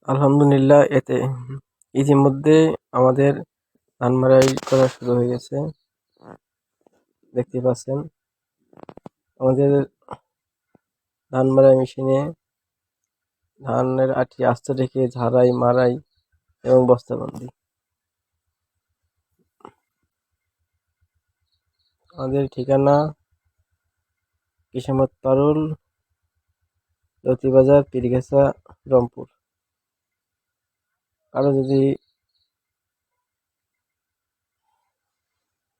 আলহামদুলিল্লাহ, এতে ইতিমধ্যে আমাদের ধান মাড়াই করা শুরু হয়ে গেছে। দেখতে পাচ্ছেন আমাদের ধান মাড়াই মেশিনে ধানের আটি আস্তে রেখে ঝাড়াই, মাড়াই এবং বস্তাবন্দি। আমাদের ঠিকানা কিসমত পারুল, লতিবাজার, পীরগাছা, রংপুর। আরো যদি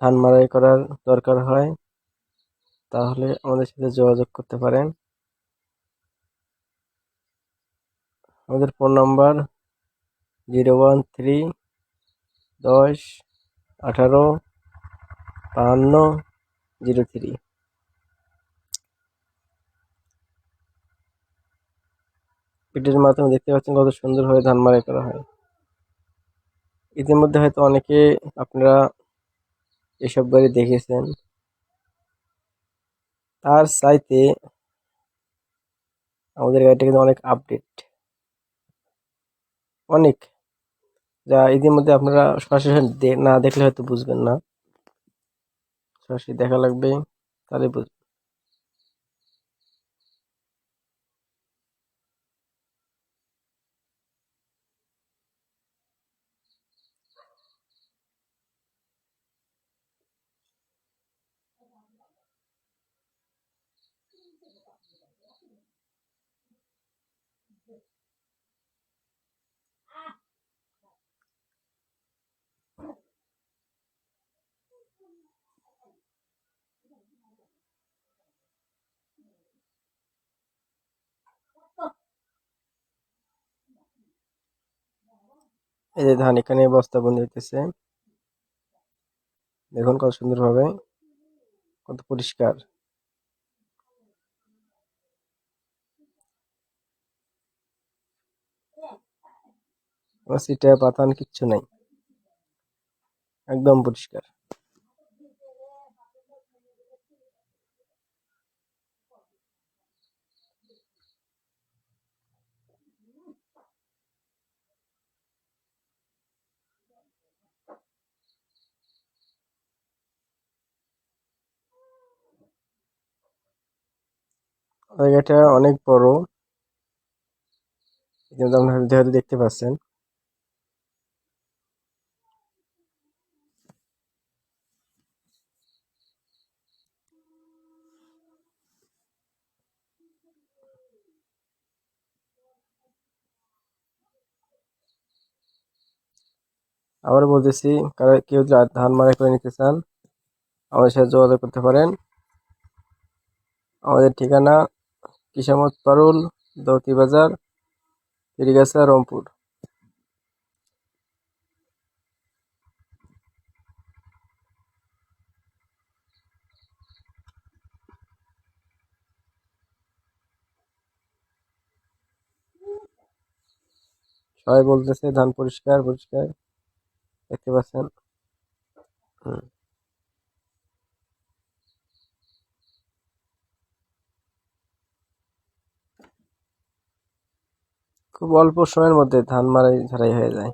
ধান মাড়াই করার দরকার হয় তাহলে আমাদের সাথে যোগাযোগ করতে পারেন। আমাদের ফোন নাম্বার 013-10-18-52-03। ভিডিওর মাধ্যমে দেখতে পাচ্ছেন কত সুন্দরভাবে ধান মাড়াই করা হয়। ইতিমধ্যে হয়তো অনেকে আপনারা এসব গাড়ি দেখেছেন, তার চাইতে আমাদের গাড়িটা কিন্তু অনেক আপডেট, অনেক, যা ইতিমধ্যে আপনারা সরাসরি না দেখলে হয়তো বুঝবেন না। সরাসরি দেখা লাগবে, তাহলে বুঝবেন। এই যে ধান এখানে বস্তাবন্দি হইতেছে, দেখুন কত সুন্দরভাবে, কত পরিষ্কার। সিটা পাতান কিচ্ছু নাই, একদম পরিষ্কার। জায়গাটা অনেক বড়, কিন্তু আপনারা হয়তো দেখতে পাচ্ছেন। আবার বলতেছি, কারা কেউ যদি ধান মাড়াই করে নিতে চান আমাদের সাথে যোগাযোগ করতে পারেন। আমাদের ঠিকানা কিসমত পারুল, দৌতিবাজার, পীরগাছা, রংপুর। সবাই বলতেছে ধান পরিষ্কার পরিষ্কার, দেখতে পাচ্ছেন। খুব অল্প সময়ের মধ্যে ধান মাড়াই ঝাড়াই হয়ে যায়।